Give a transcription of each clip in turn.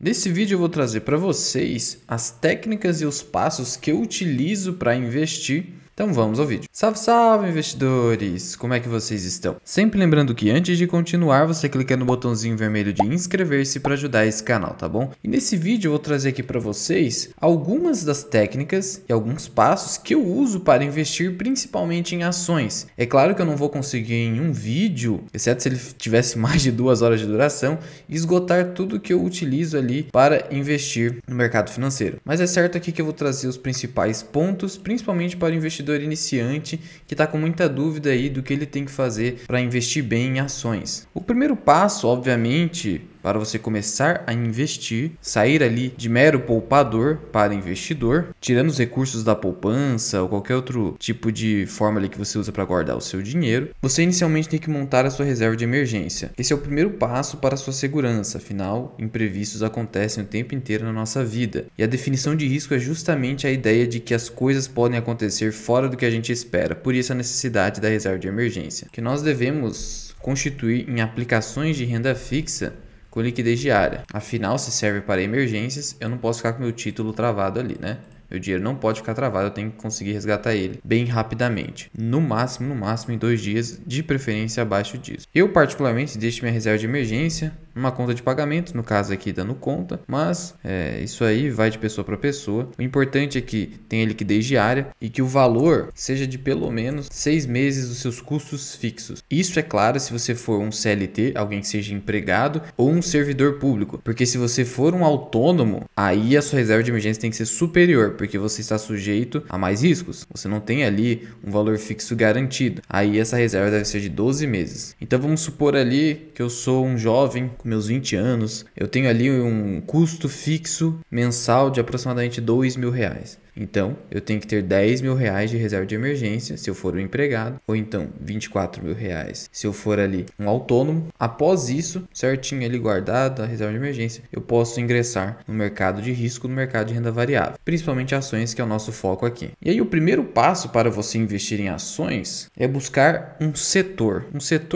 Nesse vídeo eu vou trazer para vocês as técnicas e os passos que eu utilizo para investir. Então vamos ao vídeo. Salve, salve investidores! Como é que vocês estão? Sempre lembrando que antes de continuar, você clica no botãozinho vermelho de inscrever-se para ajudar esse canal, tá bom? E nesse vídeo eu vou trazer aqui para vocês algumas das técnicas e alguns passos que eu uso para investir principalmente em ações. É claro que eu não vou conseguir em um vídeo, exceto se ele tivesse mais de 2 horas de duração, esgotar tudo que eu utilizo ali para investir no mercado financeiro. Mas é certo aqui que eu vou trazer os principais pontos, principalmente para o investidor iniciante que está com muita dúvida aí do que ele tem que fazer para investir bem em ações. O primeiro passo, obviamente, para você começar a investir, sair ali de mero poupador para investidor, tirando os recursos da poupança ou qualquer outro tipo de forma ali que você usa para guardar o seu dinheiro, você inicialmente tem que montar a sua reserva de emergência. Esse é o primeiro passo para a sua segurança, afinal, imprevistos acontecem o tempo inteiro na nossa vida. E a definição de risco é justamente a ideia de que as coisas podem acontecer fora do que a gente espera, por isso a necessidade da reserva de emergência, que nós devemos constituir em aplicações de renda fixa com liquidez diária. Afinal, se serve para emergências, eu não posso ficar com meu título travado ali, né? Meu dinheiro não pode ficar travado, eu tenho que conseguir resgatar ele bem rapidamente. No máximo em 2 dias, de preferência abaixo disso. Eu particularmente deixo minha reserva de emergência numa conta de pagamento, no caso aqui dando conta, mas isso aí vai de pessoa para pessoa. O importante é que tenha liquidez diária e que o valor seja de pelo menos 6 meses dos seus custos fixos. Isso é claro se você for um CLT, alguém que seja empregado, ou um servidor público, porque se você for um autônomo, aí a sua reserva de emergência tem que ser superior, porque você está sujeito a mais riscos. Você não tem ali um valor fixo garantido. Aí essa reserva deve ser de 12 meses. Então vamos supor ali que eu sou um jovem com meus 20 anos. Eu tenho ali um custo fixo mensal de aproximadamente R$2.000. Então, eu tenho que ter R$10.000 de reserva de emergência se eu for um empregado, ou então R$24.000 se eu for ali um autônomo. Após isso, certinho ali guardado a reserva de emergência, eu posso ingressar no mercado de risco, no mercado de renda variável, principalmente ações, que é o nosso foco aqui. E aí o primeiro passo para você investir em ações é buscar um setor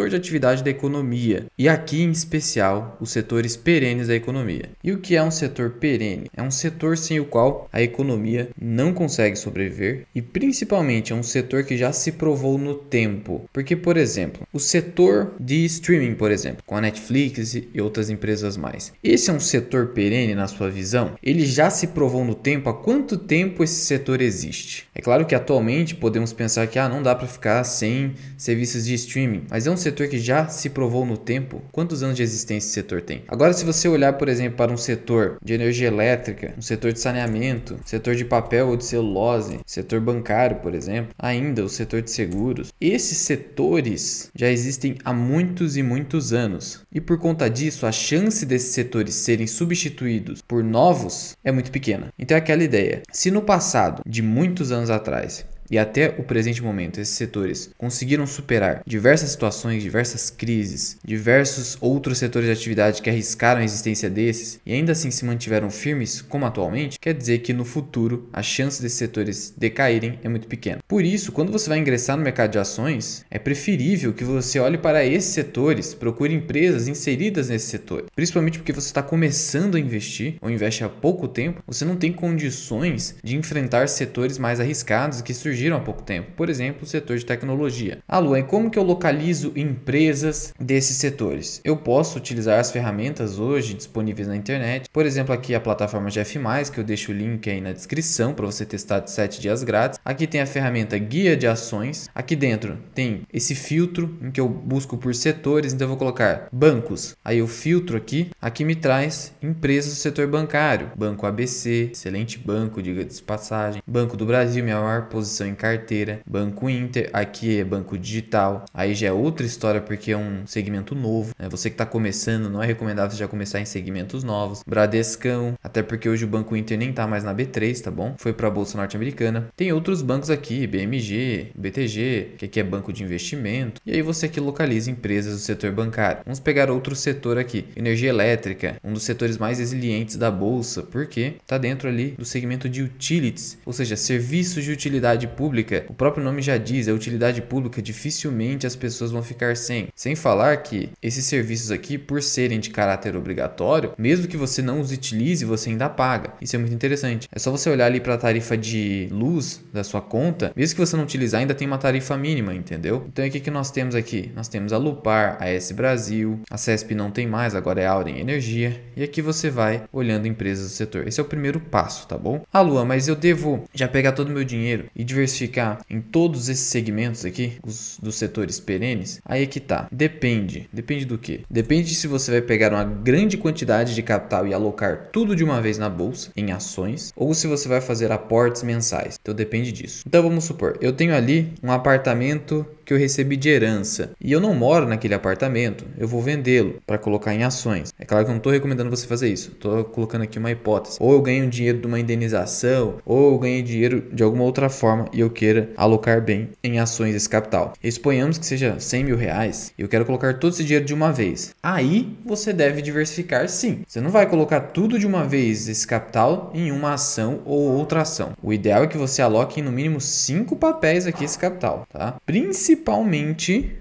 de atividade da economia, e aqui em especial os setores perenes da economia. E o que é um setor perene? É um setor sem o qual a economia não consegue sobreviver, e principalmente é um setor que já se provou no tempo. Porque, por exemplo, o setor de streaming, por exemplo, com a Netflix e outras empresas mais. Esse é um setor perene na sua visão? Ele já se provou no tempo? Há quanto tempo esse setor existe? É claro que atualmente podemos pensar que não dá para ficar sem serviços de streaming, mas é um setor que já se provou no tempo. Quantos anos de existência esse setor tem? Agora, se você olhar, por exemplo, para um setor de energia elétrica, um setor de saneamento, setor de papel ou de celulose, setor bancário, por exemplo, ainda o setor de seguros. Esses setores já existem há muitos e muitos anos. E por conta disso, a chance desses setores serem substituídos por novos é muito pequena. Então é aquela ideia. Se no passado, de muitos anos atrás, e até o presente momento, esses setores conseguiram superar diversas situações, diversas crises, diversos outros setores de atividade que arriscaram a existência desses e ainda assim se mantiveram firmes como atualmente, quer dizer que no futuro a chance desses setores decaírem é muito pequena. Por isso, quando você vai ingressar no mercado de ações, é preferível que você olhe para esses setores, procure empresas inseridas nesse setor, principalmente porque você está começando a investir ou investe há pouco tempo, você não tem condições de enfrentar setores mais arriscados que surgiram há pouco tempo, por exemplo, o setor de tecnologia. Luan, como que eu localizo empresas desses setores? Eu posso utilizar as ferramentas hoje disponíveis na internet, por exemplo, aqui a plataforma GF+, que eu deixo o link aí na descrição para você testar de 7 dias grátis. Aqui tem a ferramenta Guia de Ações, aqui dentro tem esse filtro em que eu busco por setores, então eu vou colocar bancos, aí eu filtro aqui me traz empresas do setor bancário, Banco ABC, excelente banco, diga-se de passagem, Banco do Brasil, minha maior posição em carteira, Banco Inter, aqui é banco digital, aí já é outra história porque é um segmento novo, né? Você que está começando, não é recomendável você já começar em segmentos novos, Bradescão, até porque hoje o Banco Inter nem tá mais na B3, tá bom? Foi para a Bolsa Norte-Americana. Tem outros bancos aqui, BMG, BTG, que aqui é banco de investimento, e aí você aqui localiza empresas do setor bancário. Vamos pegar outro setor aqui, energia elétrica, um dos setores mais resilientes da Bolsa, porque tá dentro ali do segmento de utilities, ou seja, serviços de utilidade pública, o próprio nome já diz, é utilidade pública, dificilmente as pessoas vão ficar sem. Sem falar que esses serviços aqui, por serem de caráter obrigatório, mesmo que você não os utilize, você ainda paga. Isso é muito interessante. É só você olhar ali para a tarifa de luz da sua conta, mesmo que você não utilizar, ainda tem uma tarifa mínima, entendeu? Então o que nós temos aqui? Nós temos a Lupar, a S Brasil, a CESP não tem mais, agora é Auren Energia, e aqui você vai olhando empresas do setor. Esse é o primeiro passo, tá bom? Ah, Luan, mas eu devo já pegar todo o meu dinheiro e diversificar em todos esses segmentos aqui, dos setores perenes? Aí é que tá. Depende. Depende do quê? Depende se você vai pegar uma grande quantidade de capital e alocar tudo de uma vez na bolsa, em ações, ou se você vai fazer aportes mensais. Então depende disso. Então vamos supor, eu tenho ali um apartamento que eu recebi de herança e eu não moro naquele apartamento, eu vou vendê-lo para colocar em ações. É claro que eu não estou recomendando você fazer isso, estou colocando aqui uma hipótese. Ou eu ganho dinheiro de uma indenização, ou eu ganho dinheiro de alguma outra forma e eu queira alocar bem em ações esse capital. Exponhamos que seja 100 mil reais e eu quero colocar todo esse dinheiro de uma vez. Aí você deve diversificar sim. Você não vai colocar tudo de uma vez esse capital em uma ação ou outra ação. O ideal é que você aloque em no mínimo 5 papéis aqui esse capital, tá? Principalmente,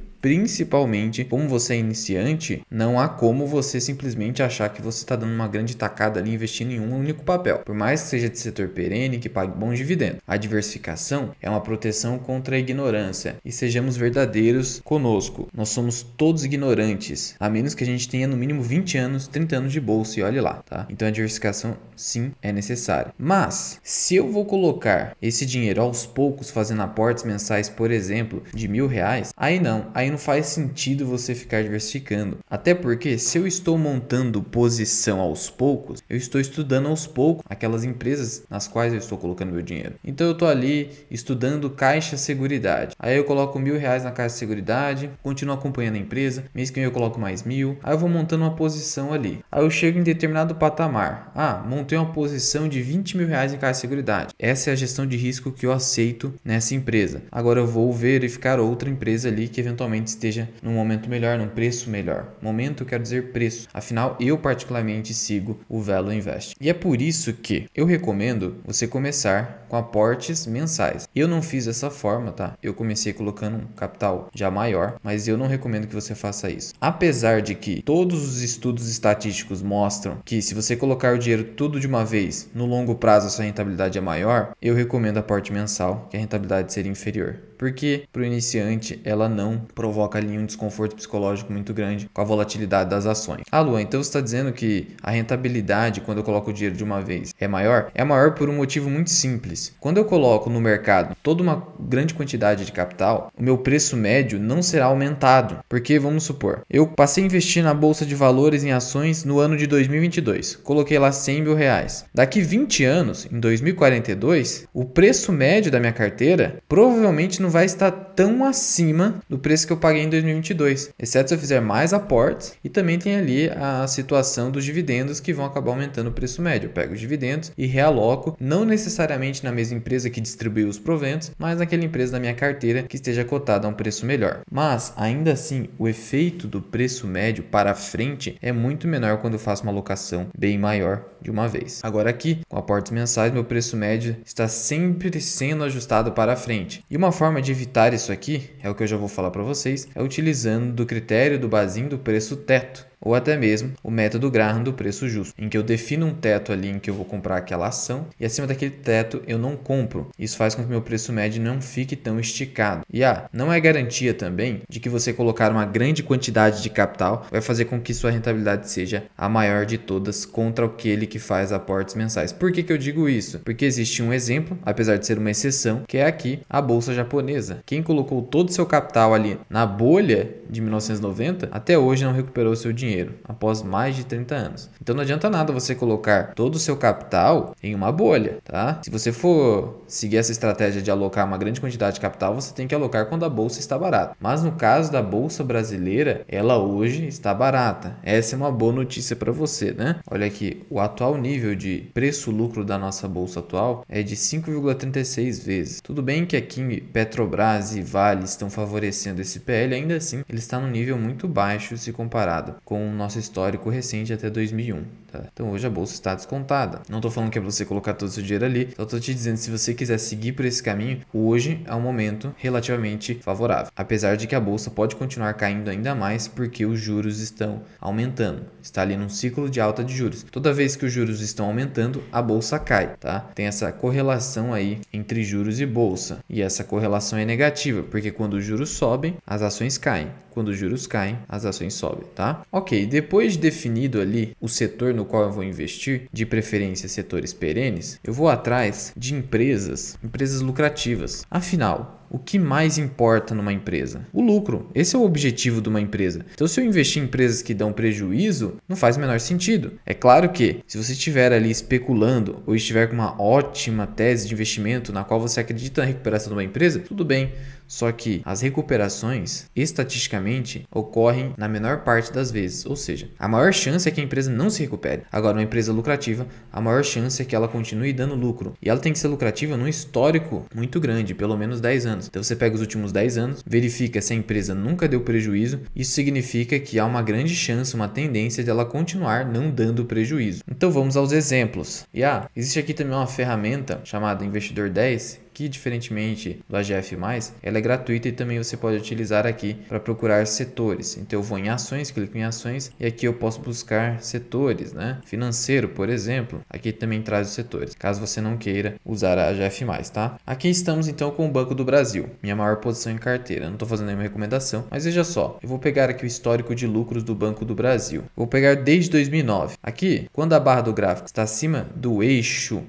como você é iniciante, não há como você simplesmente achar que você está dando uma grande tacada ali investindo em um único papel. Por mais que seja de setor perene, que pague bons dividendos. A diversificação é uma proteção contra a ignorância. E sejamos verdadeiros conosco. Nós somos todos ignorantes, a menos que a gente tenha no mínimo 20 anos, 30 anos de bolsa e olhe lá, tá? Então a diversificação sim é necessária. Mas, se eu vou colocar esse dinheiro aos poucos, fazendo aportes mensais, por exemplo, de R$1.000, aí não faz sentido você ficar diversificando. Até porque se eu estou montando posição aos poucos, eu estou estudando aos poucos aquelas empresas nas quais eu estou colocando meu dinheiro. Então eu estou ali estudando Caixa Seguridade. Aí eu coloco R$1.000 na Caixa Seguridade, continuo acompanhando a empresa, mês que vem eu coloco mais 1.000, aí eu vou montando uma posição ali. Aí eu chego em determinado patamar. Montei uma posição de R$20.000 em Caixa Seguridade. Essa é a gestão de risco que eu aceito nessa empresa. Agora eu vou verificar outra empresa ali que eventualmente esteja num momento melhor, num preço melhor. Momento eu quero dizer preço. Afinal, eu particularmente sigo o Velo Invest. E é por isso que eu recomendo você começar com aportes mensais. Eu não fiz dessa forma, tá? Eu comecei colocando um capital já maior, mas eu não recomendo que você faça isso. Apesar de que todos os estudos estatísticos mostram que se você colocar o dinheiro tudo de uma vez, no longo prazo a sua rentabilidade é maior, eu recomendo aporte mensal, que a rentabilidade seria inferior. Porque para o iniciante ela não provoca ali um desconforto psicológico muito grande com a volatilidade das ações. Luan, então você está dizendo que a rentabilidade quando eu coloco o dinheiro de uma vez é maior? É maior por um motivo muito simples. Quando eu coloco no mercado toda uma grande quantidade de capital, o meu preço médio não será aumentado. Porque vamos supor, eu passei a investir na Bolsa de Valores em ações no ano de 2022. Coloquei lá R$100.000. Daqui 20 anos, em 2042, o preço médio da minha carteira provavelmente não vai estar tão acima do preço que eu paguei em 2022, exceto se eu fizer mais aportes e também tem ali a situação dos dividendos que vão acabar aumentando o preço médio. Eu pego os dividendos e realoco, não necessariamente na mesma empresa que distribuiu os proventos, mas naquela empresa da minha carteira que esteja cotada a um preço melhor. Mas, ainda assim, o efeito do preço médio para frente é muito menor quando eu faço uma alocação bem maior de uma vez. Agora aqui, com aportes mensais, meu preço médio está sempre sendo ajustado para frente. E uma forma de evitar isso aqui, é o que eu já vou falar para vocês, é utilizando do critério do Bazin do preço teto. Ou até mesmo o método Graham do preço justo, em que eu defino um teto ali em que eu vou comprar aquela ação e acima daquele teto eu não compro. Isso faz com que meu preço médio não fique tão esticado. E não é garantia também de que você colocar uma grande quantidade de capital vai fazer com que sua rentabilidade seja a maior de todas contra aquele que faz aportes mensais. Por que eu digo isso? Porque existe um exemplo, apesar de ser uma exceção, que é aqui a Bolsa Japonesa. Quem colocou todo o seu capital ali na bolha de 1990, até hoje não recuperou seu dinheiro após mais de 30 anos. Então não adianta nada você colocar todo o seu capital em uma bolha, tá? Se você for seguir essa estratégia de alocar uma grande quantidade de capital, você tem que alocar quando a bolsa está barata. Mas no caso da bolsa brasileira, ela hoje está barata. Essa é uma boa notícia para você, né? Olha aqui, o atual nível de preço-lucro da nossa bolsa atual é de 5,36 vezes. Tudo bem que aqui Petrobras e Vale estão favorecendo esse PL, ainda assim ele está num nível muito baixo se comparado com o nosso histórico recente até 2001. tá? Então hoje a bolsa está descontada. Não tô falando que é pra você colocar todo o seu dinheiro ali, só tô te dizendo, se você quiser seguir por esse caminho, hoje é um momento relativamente favorável. Apesar de que a bolsa pode continuar caindo ainda mais porque os juros estão aumentando. Está ali num ciclo de alta de juros. Toda vez que os juros estão aumentando, a bolsa cai, tá? Tem essa correlação aí entre juros e bolsa. E essa correlação é negativa, porque quando os juros sobem, as ações caem. Quando os juros caem, as ações sobem, tá? Ok, depois de definido ali o setor no qual eu vou investir, de preferência setores perenes, eu vou atrás de empresas lucrativas. Afinal, o que mais importa numa empresa? O lucro. Esse é o objetivo de uma empresa. Então, se eu investir em empresas que dão prejuízo, não faz o menor sentido. É claro que, se você estiver ali especulando ou estiver com uma ótima tese de investimento na qual você acredita na recuperação de uma empresa, tudo bem. Só que as recuperações, estatisticamente, ocorrem na menor parte das vezes. Ou seja, a maior chance é que a empresa não se recupere. Agora, uma empresa lucrativa, a maior chance é que ela continue dando lucro. E ela tem que ser lucrativa num histórico muito grande, pelo menos 10 anos. Então, você pega os últimos 10 anos, verifica se a empresa nunca deu prejuízo. Isso significa que há uma grande chance, uma tendência de ela continuar não dando prejuízo. Então, vamos aos exemplos. E existe aqui também uma ferramenta chamada Investidor 10, que, diferentemente do AGF+, ela é gratuita e também você pode utilizar aqui para procurar setores. Então eu vou em ações, clico em ações e aqui eu posso buscar setores, né? Financeiro, por exemplo, aqui também traz os setores, caso você não queira usar a AGF+, tá? Aqui estamos então com o Banco do Brasil, minha maior posição em carteira. Eu não estou fazendo nenhuma recomendação, mas veja só, eu vou pegar aqui o histórico de lucros do Banco do Brasil. Vou pegar desde 2009. Aqui, quando a barra do gráfico está acima do eixo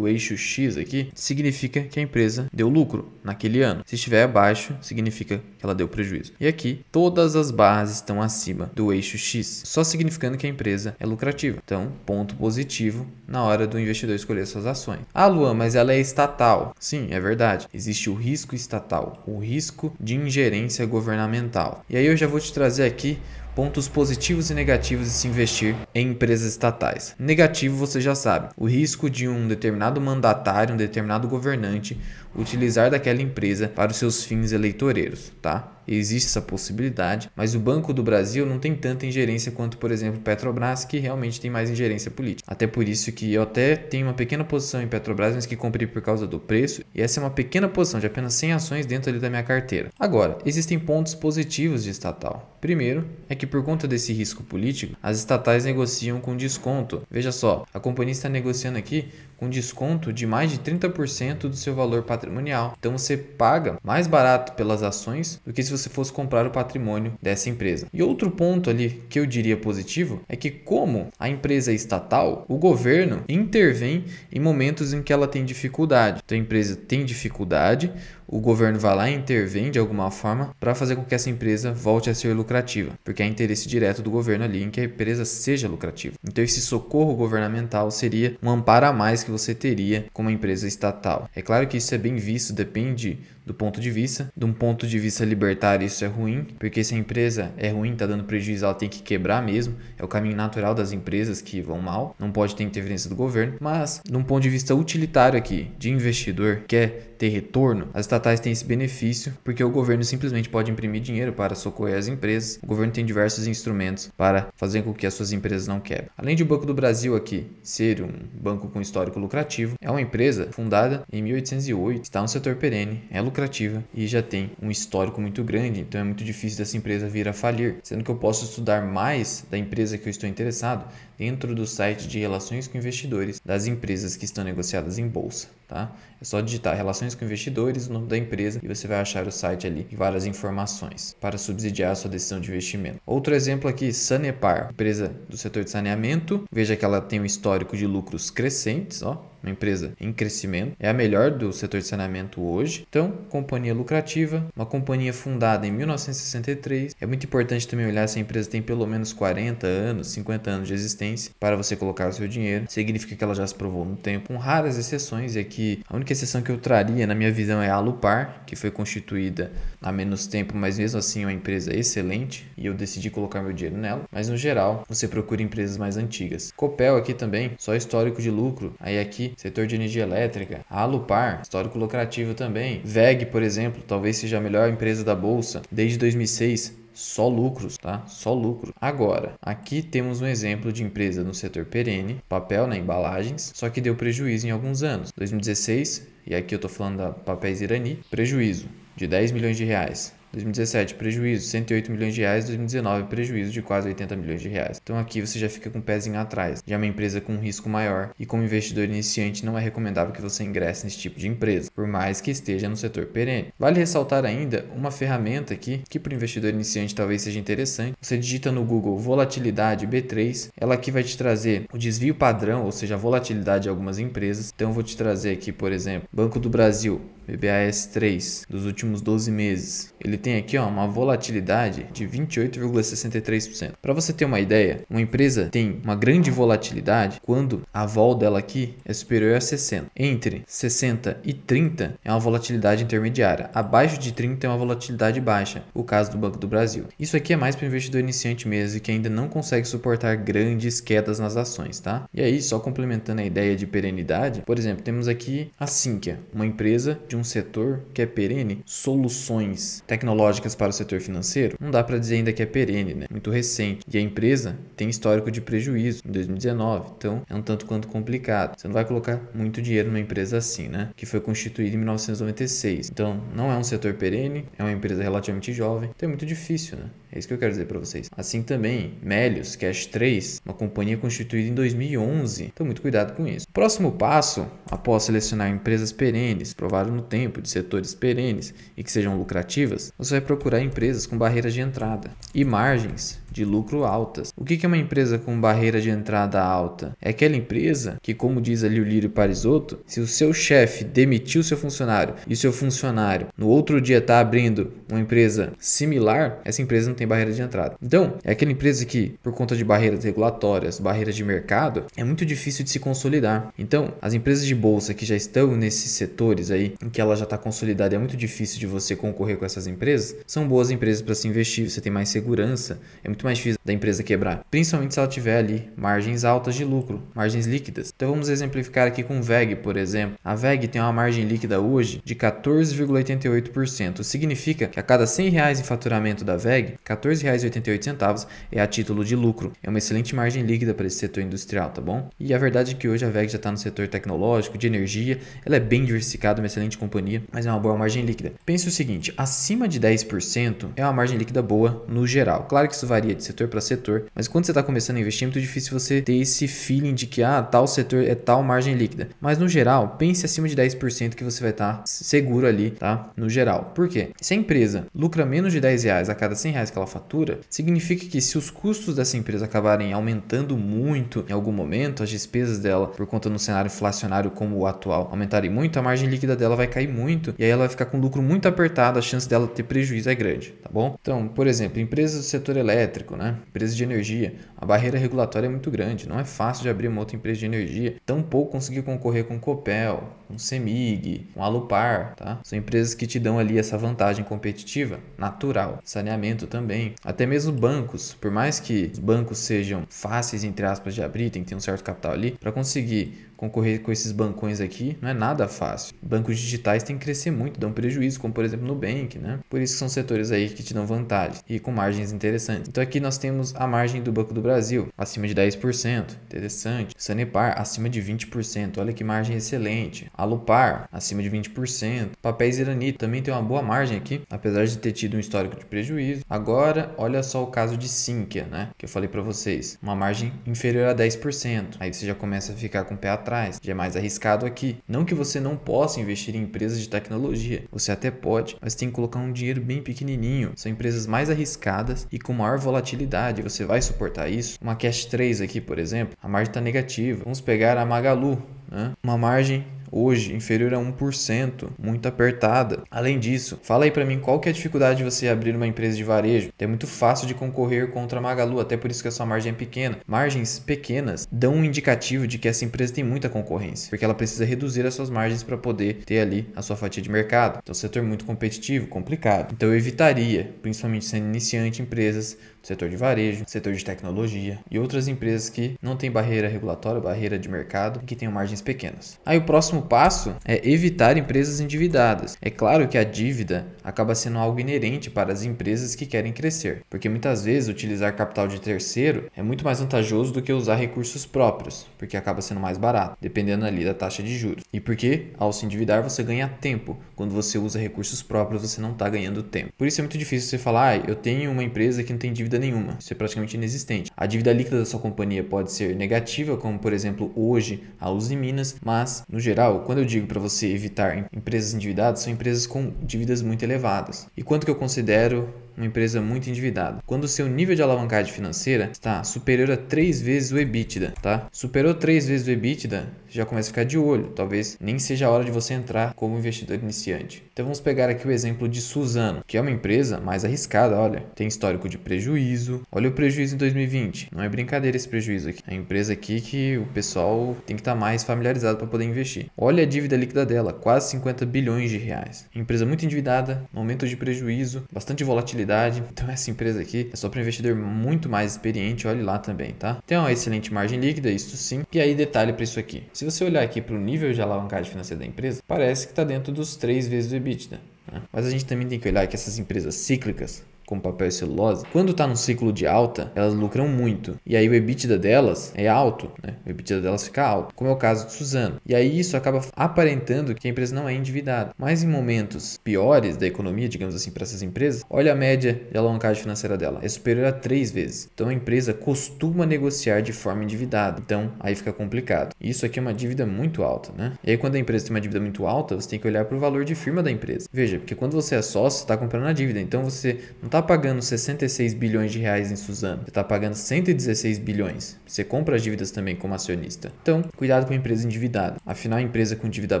X aqui, significa que a empresa deu lucro naquele ano. Se estiver abaixo, significa que ela deu prejuízo. E aqui, todas as barras estão acima do eixo X, só significando que a empresa é lucrativa. Então, ponto positivo na hora do investidor escolher suas ações. Luan, mas ela é estatal. Sim, é verdade. Existe o risco estatal, o risco de ingerência governamental. E aí eu já vou te trazer aqui pontos positivos e negativos de se investir em empresas estatais. Negativo, você já sabe, o risco de um determinado mandatário, um determinado governante utilizar daquela empresa para os seus fins eleitoreiros, tá? Existe essa possibilidade, mas o Banco do Brasil não tem tanta ingerência quanto, por exemplo, Petrobras, que realmente tem mais ingerência política. Até por isso que eu até tenho uma pequena posição em Petrobras, mas que comprei por causa do preço, e essa é uma pequena posição de apenas 100 ações dentro ali da minha carteira. Agora, existem pontos positivos de estatal. Primeiro, é que por conta desse risco político, as estatais negociam com desconto. Veja só, a companhia está negociando aqui com desconto de mais de 30% do seu valor patrimonial. Então você paga mais barato pelas ações do que se você fosse comprar o patrimônio dessa empresa. E outro ponto ali que eu diria positivo é que, como a empresa é estatal, o governo intervém em momentos em que ela tem dificuldade. Então a empresa tem dificuldade, o governo vai lá e intervém de alguma forma para fazer com que essa empresa volte a ser lucrativa, porque há interesse direto do governo ali em que a empresa seja lucrativa. Então esse socorro governamental seria um amparo a mais que você teria com uma empresa estatal. É claro que isso é bem visto, depende do ponto de vista. De um ponto de vista libertário, isso é ruim, porque se a empresa é ruim, está dando prejuízo, ela tem que quebrar mesmo. É o caminho natural das empresas que vão mal, não pode ter interferência do governo. Mas, de um ponto de vista utilitário aqui, de investidor, quer ter retorno, as estatais têm esse benefício, porque o governo simplesmente pode imprimir dinheiro para socorrer as empresas. O governo tem diversos instrumentos para fazer com que as suas empresas não quebrem. Além de o Banco do Brasil aqui ser um banco com histórico lucrativo, é uma empresa fundada em 1808, está no setor perene, é lucrativa e já tem um histórico muito grande, então é muito difícil dessa empresa vir a falir, sendo que eu posso estudar mais da empresa que eu estou interessado dentro do site de relações com investidores das empresas que estão negociadas em bolsa, tá? É só digitar relações com investidores, o nome da empresa, e você vai achar o site ali e várias informações para subsidiar a sua decisão de investimento. Outro exemplo aqui, Sanepar, empresa do setor de saneamento. Veja que ela tem um histórico de lucros crescentes, ó. Uma empresa em crescimento, é a melhor do setor de saneamento hoje. Então, companhia lucrativa, uma companhia fundada em 1963. É muito importante também olhar se a empresa tem pelo menos 40 anos, 50 anos de existência para você colocar o seu dinheiro. Significa que ela já se provou no tempo, com raras exceções, e aqui a única exceção que eu traria na minha visão é a Alupar, que foi constituída há menos tempo, mas mesmo assim é uma empresa excelente e eu decidi colocar meu dinheiro nela. Mas no geral, você procura empresas mais antigas. Copel aqui também, só histórico de lucro. Aí aqui, setor de energia elétrica. A Alupar, histórico lucrativo também. WEG, por exemplo, talvez seja a melhor empresa da bolsa desde 2006. só lucros, tá? Só lucro. Agora, aqui temos um exemplo de empresa no setor perene, papel, né, embalagens, só que deu prejuízo em alguns anos. 2016, e aqui eu tô falando da Papéis Irani, prejuízo de 10 milhões de reais. 2017, prejuízo, 108 milhões de reais. 2019, prejuízo de quase 80 milhões de reais. Então aqui você já fica com o pezinho atrás. Já é uma empresa com um risco maior e como investidor iniciante não é recomendável que você ingresse nesse tipo de empresa, por mais que esteja no setor perene. Vale ressaltar ainda uma ferramenta aqui que para o investidor iniciante talvez seja interessante. Você digita no Google volatilidade B3, ela aqui vai te trazer o desvio padrão, ou seja, a volatilidade de algumas empresas. Então eu vou te trazer aqui, por exemplo, Banco do Brasil, BBAS3, dos últimos 12 meses. Ele tem aqui uma volatilidade de 28,63%. Para você ter uma ideia, uma empresa tem uma grande volatilidade quando a vol dela aqui é superior a 60. Entre 60 e 30 é uma volatilidade intermediária. Abaixo de 30 é uma volatilidade baixa, o caso do Banco do Brasil. Isso aqui é mais para o investidor iniciante mesmo, que ainda não consegue suportar grandes quedas nas ações, tá? E aí, só complementando a ideia de perenidade, por exemplo, temos aqui a Sinqia, uma empresa de um setor que é perene, soluções tecnológicas para o setor financeiro. Não dá para dizer ainda que é perene, né? Muito recente. E a empresa tem histórico de prejuízo em 2019, então é um tanto quanto complicado. Você não vai colocar muito dinheiro numa empresa assim, né? Que foi constituída em 1996. Então, não é um setor perene, é uma empresa relativamente jovem, então é muito difícil, né? É isso que eu quero dizer para vocês. Assim também, Melius Cash 3, uma companhia constituída em 2011. Então, muito cuidado com isso. Próximo passo, após selecionar empresas perenes, provadas no tempo, de setores perenes e que sejam lucrativas, você vai procurar empresas com barreiras de entrada e margens de lucro altas. O que é uma empresa com barreira de entrada alta? É aquela empresa que, como diz ali o Lírio Parisotto, se o seu chefe demitiu o seu funcionário e o seu funcionário no outro dia está abrindo uma empresa similar, essa empresa não tem barreira de entrada. Então, é aquela empresa que, por conta de barreiras regulatórias, barreiras de mercado, é muito difícil de se consolidar. Então, as empresas de bolsa que já estão nesses setores aí, em que ela já está consolidada, é muito difícil de você concorrer com essas empresas, são boas empresas para se investir, você tem mais segurança, é muito mais difícil da empresa quebrar, principalmente se ela tiver ali margens altas de lucro, margens líquidas. Então vamos exemplificar aqui com VEG, por exemplo. A VEG tem uma margem líquida hoje de 14,88%. Significa que a cada R$100 em faturamento da VEG, R$14,88 é a título de lucro. É uma excelente margem líquida para esse setor industrial, tá bom? E a verdade é que hoje a VEG já está no setor tecnológico, de energia, ela é bem diversificada, uma excelente companhia, mas é uma boa margem líquida. Pense o seguinte, acima de 10% é uma margem líquida boa no geral. Claro que isso varia de setor para setor, mas quando você está começando a investir é muito difícil você ter esse feeling de que tal setor é tal margem líquida. Mas no geral, pense acima de 10% que você vai estar seguro ali, tá? No geral. Por quê? Se a empresa lucra menos de R$10 a cada R$100 que ela fatura, significa que se os custos dessa empresa acabarem aumentando muito em algum momento, as despesas dela, por conta no cenário inflacionário como o atual, aumentarem muito, a margem líquida dela vai cair muito e aí ela vai ficar com lucro muito apertado, a chance dela ter prejuízo é grande, tá bom? Então, por exemplo, empresas do setor elétrico, né? Empresas de energia, a barreira regulatória é muito grande, não é fácil de abrir uma outra empresa de energia, tampouco conseguir concorrer com Copel, com Cemig, com Alupar, tá? São empresas que te dão ali essa vantagem competitiva natural, saneamento também, até mesmo bancos, por mais que os bancos sejam fáceis, entre aspas, de abrir, tem que ter um certo capital ali, para conseguir concorrer com esses bancões aqui não é nada fácil. Bancos digitais têm que crescer muito, dão prejuízo, como por exemplo Nubank, né? Por isso que são setores aí que te dão vantagem e com margens interessantes. Então aqui nós temos a margem do Banco do Brasil, acima de 10%, interessante. Sanepar, acima de 20%, olha que margem excelente. Alupar, acima de 20%. Papéis Irani também tem uma boa margem aqui, apesar de ter tido um histórico de prejuízo. Agora, olha só o caso de Sinqia, né? Que eu falei para vocês, uma margem inferior a 10%. Aí você já começa a ficar com o pé atrás. Já é mais arriscado aqui. Não que você não possa investir em empresas de tecnologia, você até pode, mas tem que colocar um dinheiro bem pequenininho. São empresas mais arriscadas e com maior volatilidade. Você vai suportar isso? Uma Cash 3 aqui, por exemplo, a margem está negativa. Vamos pegar a Magalu, né? Uma margem hoje inferior a 1%, muito apertada. Além disso, fala aí para mim qual que é a dificuldade de você abrir uma empresa de varejo. É muito fácil de concorrer contra a Magalu, até por isso que a sua margem é pequena. Margens pequenas dão um indicativo de que essa empresa tem muita concorrência, porque ela precisa reduzir as suas margens para poder ter ali a sua fatia de mercado. Então, setor muito competitivo, complicado. Então, eu evitaria, principalmente sendo iniciante, empresas do setor de varejo, setor de tecnologia e outras empresas que não têm barreira regulatória, barreira de mercado e que tenham margens pequenas. Aí o próximo passo é evitar empresas endividadas. É claro que a dívida acaba sendo algo inerente para as empresas que querem crescer, porque muitas vezes utilizar capital de terceiro é muito mais vantajoso do que usar recursos próprios, porque acaba sendo mais barato, dependendo ali da taxa de juros. E porque ao se endividar você ganha tempo. Quando você usa recursos próprios, você não está ganhando tempo. Por isso é muito difícil você falar, eu tenho uma empresa que não tem dívida nenhuma. Isso é praticamente inexistente. A dívida líquida da sua companhia pode ser negativa, como por exemplo hoje a Uzi Minas, mas no geral, quando eu digo para você evitar empresas endividadas, são empresas com dívidas muito elevadas. E quanto que eu considero uma empresa muito endividada? Quando o seu nível de alavancagem financeira está superior a 3 vezes o EBITDA, tá? Superou 3 vezes o EBITDA, já começa a ficar de olho. Talvez nem seja a hora de você entrar como investidor iniciante. Então vamos pegar aqui o exemplo de Suzano, que é uma empresa mais arriscada, olha. Tem histórico de prejuízo. Olha o prejuízo em 2020. Não é brincadeira esse prejuízo aqui. É a empresa aqui que o pessoal tem que estar mais familiarizado para poder investir. Olha a dívida líquida dela, quase 50 bilhões de reais. Empresa muito endividada, aumento de prejuízo, bastante volatilidade. Então essa empresa aqui é só para investidor muito mais experiente, olhe lá também, tá? Tem uma excelente margem líquida, isso sim. E aí detalhe para isso aqui. Se você olhar aqui para o nível de alavancagem financeira da empresa, parece que está dentro dos 3 vezes o EBITDA, né? Mas a gente também tem que olhar que essas empresas cíclicas, como papel e celulose, quando está num ciclo de alta, elas lucram muito. E aí o EBITDA delas é alto, né? O EBITDA delas fica alto, como é o caso de Suzano. E aí isso acaba aparentando que a empresa não é endividada. Mas em momentos piores da economia, digamos assim, para essas empresas, olha a média de alavancagem financeira dela, é superior a 3 vezes. Então a empresa costuma negociar de forma endividada. Então aí fica complicado. Isso aqui é uma dívida muito alta, né? E aí quando a empresa tem uma dívida muito alta, você tem que olhar para o valor de firma da empresa. Veja, porque quando você é sócio, você está comprando a dívida. Então você não está pagando 66 bilhões de reais em Suzano, você está pagando 116 bilhões. Você compra as dívidas também como acionista. Então, cuidado com a empresa endividada. Afinal, a empresa com dívida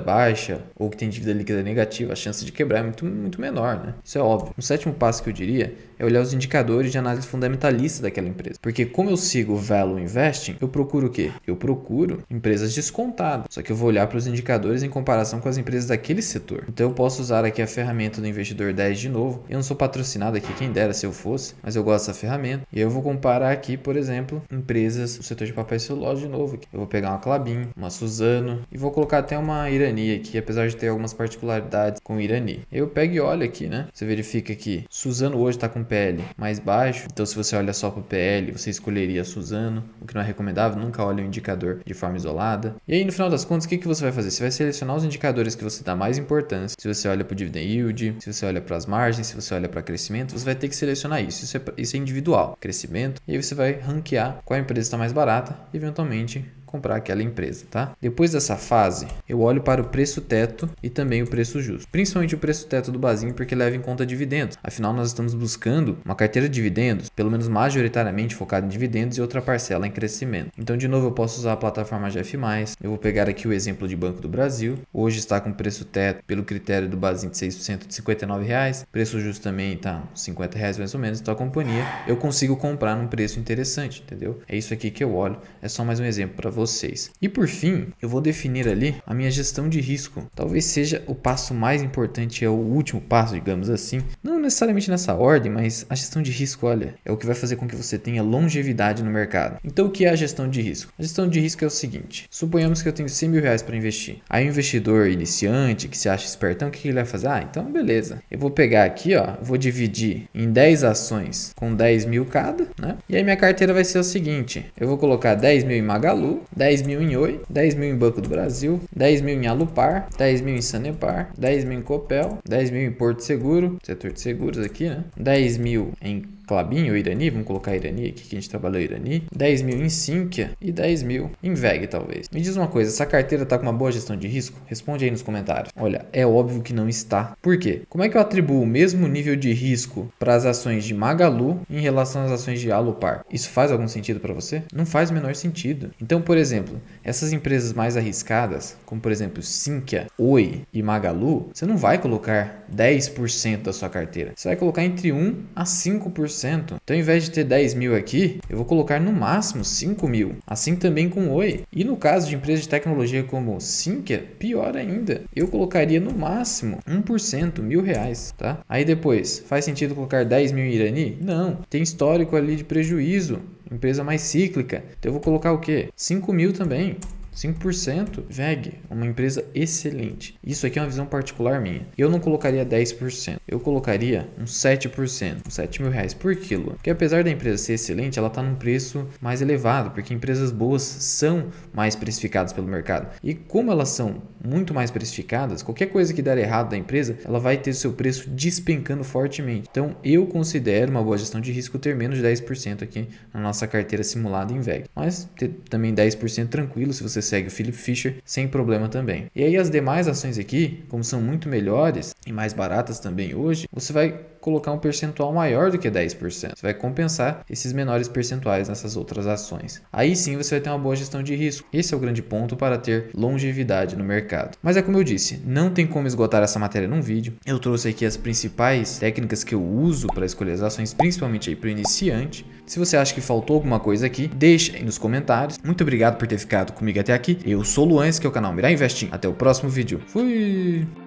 baixa ou que tem dívida líquida negativa, a chance de quebrar é muito menor, né? Isso é óbvio. O sétimo passo que eu diria é olhar os indicadores de análise fundamentalista daquela empresa. Porque como eu sigo o Value Investing, eu procuro o quê? Eu procuro empresas descontadas. Só que eu vou olhar para os indicadores em comparação com as empresas daquele setor. Então eu posso usar aqui a ferramenta do Investidor 10 de novo. Eu não sou patrocinado aqui, quem dera se eu fosse, mas eu gosto dessa ferramenta. E eu vou comparar aqui, por exemplo, empresas do setor de papel e celulose de novo. Eu vou pegar uma Klabin, uma Suzano e vou colocar até uma Irani aqui, apesar de ter algumas particularidades com Irani. Eu pego e olho aqui, né? Você verifica que Suzano hoje está com PL mais baixo. Então se você olha só para o PL, você escolheria Suzano, o que não é recomendável. Nunca olhe o indicador de forma isolada. E aí no final das contas, o que você vai fazer? Você vai selecionar os indicadores que você dá mais importância. Se você olha para o dividend yield, se você olha para as margens, se você olha para crescimento, você vai ter que selecionar isso. Isso é individual, crescimento. E aí você vai ranquear qual empresa está mais barata e eventualmente comprar aquela empresa, tá? Depois dessa fase, eu olho para o preço teto e também o preço justo. Principalmente o preço teto do Basinho, porque leva em conta dividendos. Afinal, nós estamos buscando uma carteira de dividendos, pelo menos majoritariamente focada em dividendos e outra parcela em crescimento. Então, de novo, eu posso usar a plataforma GF+. Eu vou pegar aqui o exemplo de Banco do Brasil. Hoje está com preço teto, pelo critério do Basinho de 6% de R$ 59. Preço justo também está R$ 50 mais ou menos. Então, a companhia, eu consigo comprar num preço interessante, entendeu? É isso aqui que eu olho. É só mais um exemplo para vocês. E por fim, eu vou definir ali a minha gestão de risco. Talvez seja o passo mais importante, é o último passo, digamos assim. Não necessariamente nessa ordem, mas a gestão de risco, olha, é o que vai fazer com que você tenha longevidade no mercado. Então, o que é a gestão de risco? A gestão de risco é o seguinte: suponhamos que eu tenho 100 mil reais para investir. Aí o investidor iniciante, que se acha espertão, o que ele vai fazer? Ah, então beleza. Eu vou pegar aqui, ó, vou dividir em 10 ações com 10 mil cada, né? E aí minha carteira vai ser o seguinte: eu vou colocar 10 mil em Magalu, 10 mil em Oi, 10 mil em Banco do Brasil, 10 mil em Alupar, 10 mil em Sanepar, 10 mil em Copel, 10 mil em Porto Seguro, setor de seguros aqui, né? 10 mil em Klabin ou Irani, vamos colocar Irani aqui que a gente trabalhou Irani, 10 mil em Sinqia e 10 mil em VEG talvez. Me diz uma coisa, essa carteira tá com uma boa gestão de risco? Responde aí nos comentários. Olha, é óbvio que não está. Por quê? Como é que eu atribuo o mesmo nível de risco para as ações de Magalu em relação às ações de Alupar? Isso faz algum sentido para você? Não faz o menor sentido. Então, por exemplo, essas empresas mais arriscadas, como por exemplo Sinqia, Oi e Magalu, você não vai colocar 10% da sua carteira. Você vai colocar entre 1 a 5%. Então, ao invés de ter 10 mil aqui, eu vou colocar no máximo 5 mil. Assim também com Oi. E no caso de empresas de tecnologia como Sinqia, pior ainda. Eu colocaria no máximo 1%, R$ 1.000, tá? Aí depois, faz sentido colocar 10 mil em Irani? Não. Tem histórico ali de prejuízo. Empresa mais cíclica. Então eu vou colocar o quê? 5 mil também. 5%, VEG, uma empresa excelente. Isso aqui é uma visão particular minha. Eu não colocaria 10%, eu colocaria uns 7%, uns 7 mil reais por quilo. Porque apesar da empresa ser excelente, ela está num preço mais elevado, porque empresas boas são mais precificadas pelo mercado. E como elas são muito mais precificadas, qualquer coisa que der errado da empresa, ela vai ter seu preço despencando fortemente. Então eu considero uma boa gestão de risco ter menos de 10% aqui na nossa carteira simulada em VEG. Mas ter também 10% tranquilo se você segue o Philip Fisher sem problema também. E aí as demais ações aqui, como são muito melhores e mais baratas também hoje, você vai colocar um percentual maior do que 10%. Você vai compensar esses menores percentuais nessas outras ações. Aí sim você vai ter uma boa gestão de risco. Esse é o grande ponto para ter longevidade no mercado. Mas é como eu disse, não tem como esgotar essa matéria num vídeo. Eu trouxe aqui as principais técnicas que eu uso para escolher as ações, principalmente aí para o iniciante. Se você acha que faltou alguma coisa aqui, deixa aí nos comentários. Muito obrigado por ter ficado comigo até aqui. Eu sou o Luan, esse que é o canal Mirar Investing. Até o próximo vídeo. Fui!